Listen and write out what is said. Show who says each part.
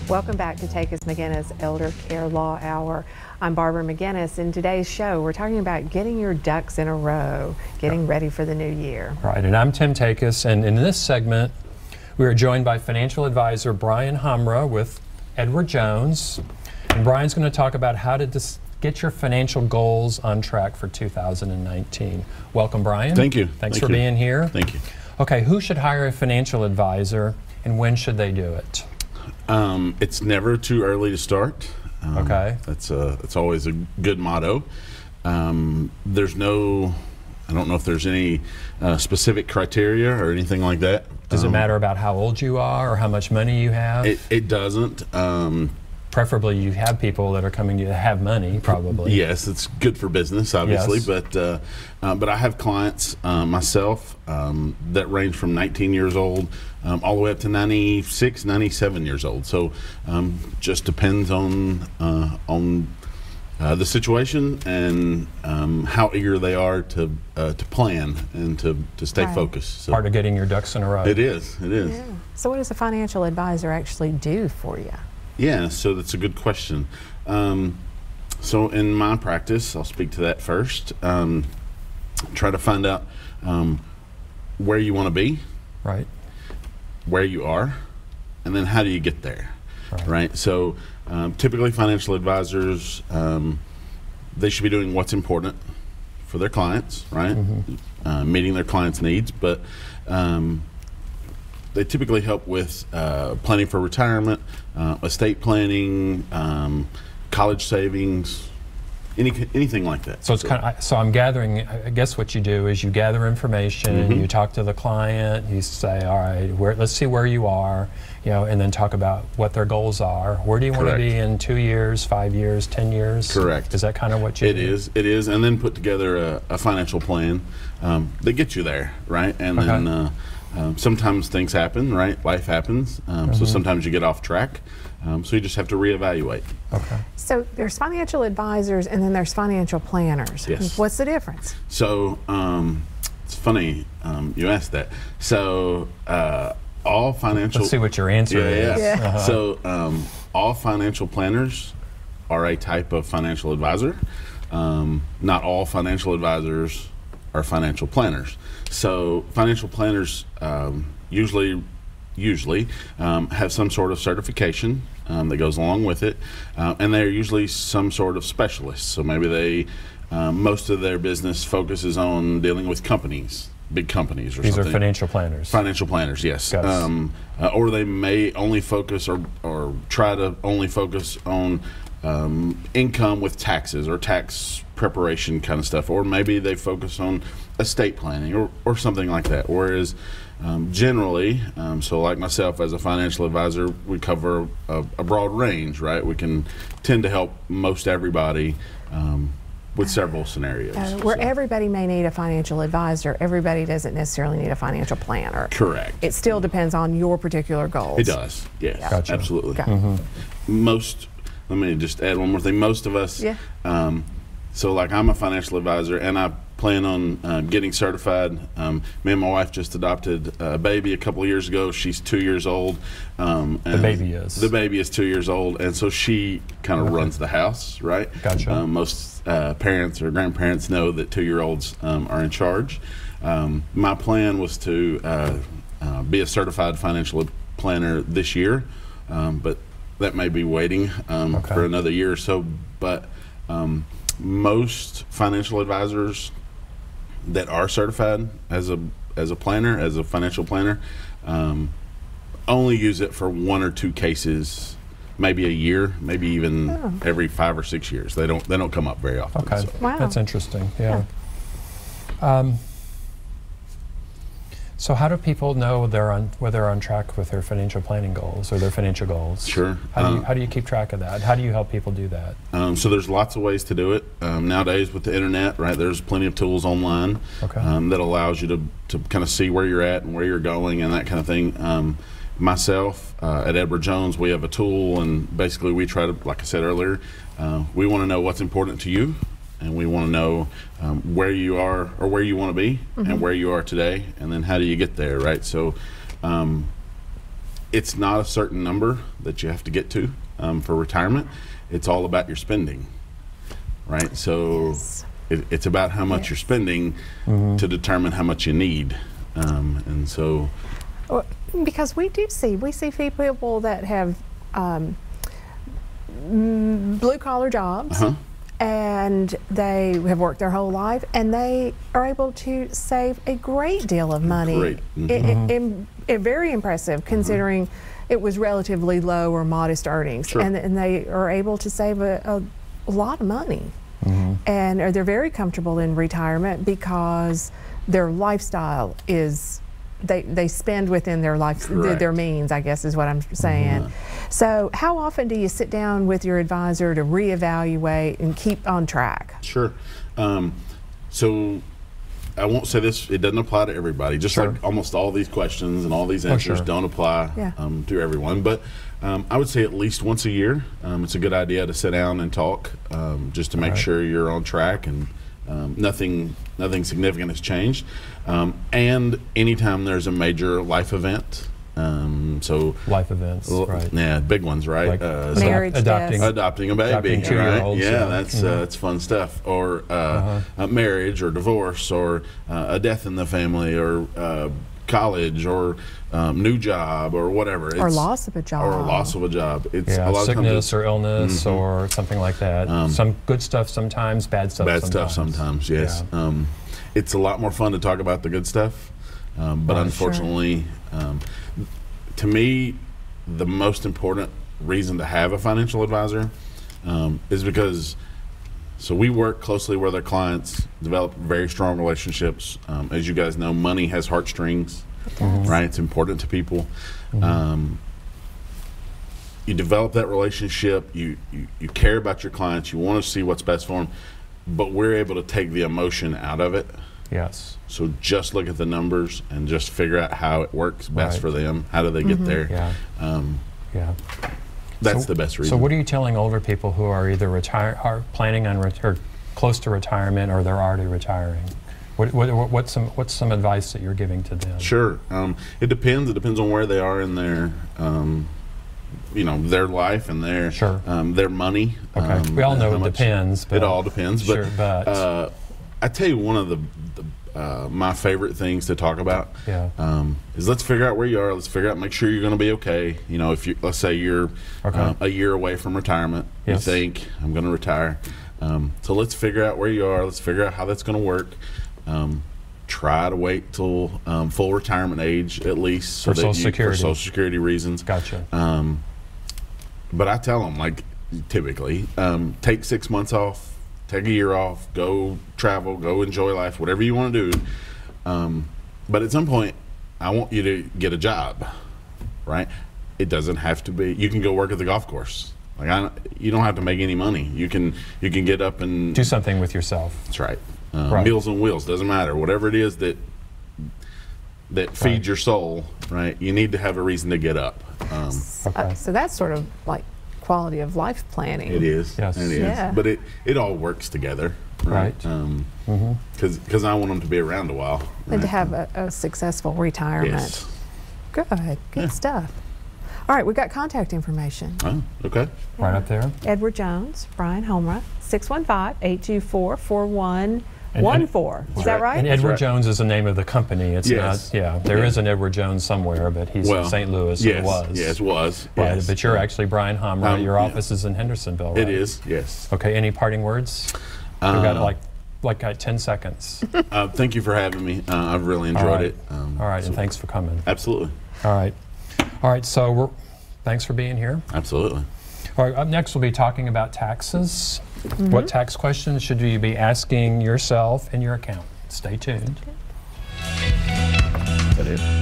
Speaker 1: Welcome back to Takacs McGinnis Elder Care Law Hour. I'm Barbara McGinnis. In today's show, we're talking about getting your ducks in a row, getting ready for the new year.
Speaker 2: Right, and I'm Tim Takacs, and in this segment, we are joined by financial advisor Brian Hamra with Edward Jones. And Brian's going to talk about how to get your financial goals on track for 2019. Welcome, Brian.
Speaker 3: Thank you.
Speaker 2: Thanks for being here.
Speaker 3: Thank you.
Speaker 2: Okay, who should hire a financial advisor, and when should they do it?
Speaker 3: It's never too early to start.
Speaker 2: Okay.
Speaker 3: That's always a good motto. There's no, I don't know if there's any specific criteria or anything like that.
Speaker 2: Does it matter about how old you are or how much money you have?
Speaker 3: It doesn't.
Speaker 2: Preferably you have people that are coming to you that have money, probably.
Speaker 3: Yes, it's good for business, obviously,
Speaker 2: yes.
Speaker 3: But I have clients myself that range from 19 years old all the way up to 96, 97 years old. So just depends on the situation and how eager they are to plan and to stay focused. So
Speaker 2: part of getting your ducks in a row.
Speaker 3: It is. It is.
Speaker 1: Yeah. So what does a financial advisor actually do for you?
Speaker 3: Yeah, so that's a good question. So in my practice, I'll speak to that first. Try to find out where you want to be,
Speaker 2: right?
Speaker 3: Where you are, and then how do you get there, right? So typically financial advisors, they should be doing what's important for their clients, right? Mm-hmm. Meeting their clients' needs, but they typically help with planning for retirement, estate planning, college savings, anything like that.
Speaker 2: So it's kind of, so I'm gathering, I guess what you do is you gather information, you talk to the client, you say, all right, let's see where you are, you know, and then talk about what their goals are. Where do you want to be in 2 years, 5 years, 10 years?
Speaker 3: Correct.
Speaker 2: Is that kind of what you do?
Speaker 3: It is, and then put together a financial plan that gets you there, right? And then sometimes things happen, right? Life happens, so sometimes you get off track. So you just have to reevaluate.
Speaker 2: Okay.
Speaker 1: So there's financial advisors and then there's financial planners.
Speaker 3: Yes.
Speaker 1: What's the difference?
Speaker 3: So it's funny you asked that. So all financial.
Speaker 2: Let's see what your answer is.
Speaker 1: Yeah.
Speaker 3: So all financial planners are a type of financial advisor. Not all financial advisors are financial planners. So financial planners usually have some sort of certification that goes along with it, and they're usually some sort of specialist. So maybe they most of their business focuses on dealing with companies, big companies or
Speaker 2: something. These are financial planners.
Speaker 3: Financial planners, yes. Or they may only focus or try to only focus on income with taxes or tax preparation kind of stuff, or maybe they focus on estate planning or something like that. Whereas generally, so like myself as a financial advisor, we cover a broad range, right? We can tend to help most everybody with several scenarios.
Speaker 1: Where everybody may need a financial advisor, everybody doesn't necessarily need a financial planner.
Speaker 3: Correct.
Speaker 1: It still depends on your particular goals.
Speaker 3: It does, yes,
Speaker 2: Gotcha.
Speaker 3: Absolutely.
Speaker 1: Okay.
Speaker 3: Let me just add one more thing. Most of us, so like I'm a financial advisor and I plan on getting certified. Me and my wife just adopted a baby a couple of years ago. She's 2 years old. And
Speaker 2: the baby is?
Speaker 3: The baby is 2 years old, and so she kind of runs the house, right?
Speaker 2: Gotcha.
Speaker 3: Most parents or grandparents know that 2-year-olds are in charge. My plan was to be a certified financial planner this year, but that may be waiting for another year or so. But most financial advisors that are certified as a planner, as a financial planner, only use it for 1 or 2 cases, maybe a year, maybe even every 5 or 6 years. They don't come up very often.
Speaker 2: Okay,
Speaker 3: so.
Speaker 1: Wow.
Speaker 2: That's interesting. Yeah. So how do people know whether they're on track with their financial planning goals or their financial goals?
Speaker 3: Sure.
Speaker 2: How do you keep track of that? How do you help people do that?
Speaker 3: So there's lots of ways to do it. Nowadays with the internet, right, there's plenty of tools online that allows you to kind of see where you're at and where you're going and that kind of thing. Myself, at Edward Jones, we have a tool, and basically we try to, like I said earlier, we want to know what's important to you, and we want to know where you are or where you want to be and where you are today, and then how do you get there, right? So it's not a certain number that you have to get to for retirement. It's all about your spending, right? So it's about how much you're spending to determine how much you need, and so.
Speaker 1: Because we see people that have blue collar jobs. And they have worked their whole life, and they are able to save a great deal of money. Very impressive, considering it was relatively low or modest earnings. And they are able to save a lot of money. And they're very comfortable in retirement because their lifestyle is, they spend within their life, their means, I guess is what I'm saying. So how often do you sit down with your advisor to reevaluate and keep on track?
Speaker 3: Sure. So I won't say this, it doesn't apply to everybody. Just like almost all these questions and all these answers don't apply to everyone. But I would say at least once a year, it's a good idea to sit down and talk just to make sure you're on track and nothing significant has changed. And anytime there's a major life event, so
Speaker 2: life events,
Speaker 3: yeah, big ones, right?
Speaker 1: Like marriage,
Speaker 3: adopting a baby,
Speaker 2: right?
Speaker 3: Yeah, that's fun stuff. Or a marriage, or divorce, or a death in the family, or college, or new job, or whatever.
Speaker 1: Or loss of a job.
Speaker 3: Or loss of a job. It's a lot
Speaker 2: sickness or illness or something like that. Some good stuff sometimes, bad stuff sometimes.
Speaker 3: Bad stuff sometimes, yes. Yeah. It's a lot more fun to talk about the good stuff, but unfortunately, to me, the most important reason to have a financial advisor is because we work closely with our clients, develop very strong relationships. As you guys know, money has heartstrings, right? It's important to people. You develop that relationship, you care about your clients, you want to see what's best for them, but we're able to take the emotion out of it.
Speaker 2: Yes.
Speaker 3: So just look at the numbers and just figure out how it works best for them. How do they get there? That's the best reason.
Speaker 2: So what are you telling older people who are either planning on or close to retirement, or they're already retiring? What's some advice that you're giving to them?
Speaker 3: Sure. It depends. It depends on where they are in their their life and their money.
Speaker 2: Okay. We all know it depends. But
Speaker 3: it all depends. But I tell you, one of the my favorite things to talk about is let's figure out where you are. Let's figure out, make sure you're going to be okay. You know, if you, let's say you're a year away from retirement, you think I'm going to retire. So let's figure out where you are. Let's figure out how that's going to work. Try to wait till full retirement age at least,
Speaker 2: for Social Security.
Speaker 3: For Social Security reasons.
Speaker 2: Gotcha.
Speaker 3: But I tell them, like, typically, take 6 months off. Take a year off, go travel, go enjoy life, whatever you want to do. But at some point, I want you to get a job, right? It doesn't have to be, you can go work at the golf course. Like, you don't have to make any money. You can get up and
Speaker 2: do something with yourself.
Speaker 3: That's right. Meals on Wheels, doesn't matter. Whatever it is that feeds your soul, right? You need to have a reason to get up.
Speaker 1: So that's sort of like quality of life planning.
Speaker 3: It is.
Speaker 2: Yes.
Speaker 3: It is.
Speaker 1: Yeah.
Speaker 3: But it all works together, right? Because I want them to be around a while.
Speaker 1: And to have a successful retirement.
Speaker 3: Yes.
Speaker 1: Good stuff. All right, we got contact information.
Speaker 3: Oh, okay.
Speaker 2: Right up there.
Speaker 1: Edward Jones, Brian Homra, 615-824-4114. Is that right?
Speaker 2: And Edward Jones is the name of the company. It's not, there is an Edward Jones somewhere, but he's in St. Louis.
Speaker 3: Yes,
Speaker 2: it was.
Speaker 3: Yes, was.
Speaker 2: Right,
Speaker 3: Yes.
Speaker 2: but you're actually Brian Homra. Your office is in Hendersonville, right?
Speaker 3: It is, yes.
Speaker 2: Okay, any parting words? We've got like 10 seconds.
Speaker 3: Thank you for having me. I've really enjoyed it.
Speaker 2: All right, and thanks for coming.
Speaker 3: Absolutely.
Speaker 2: All right, so thanks for being here.
Speaker 3: Absolutely.
Speaker 2: All right, up next we'll be talking about taxes. What tax questions should you be asking yourself and your accountant? Stay tuned.
Speaker 3: Is that it?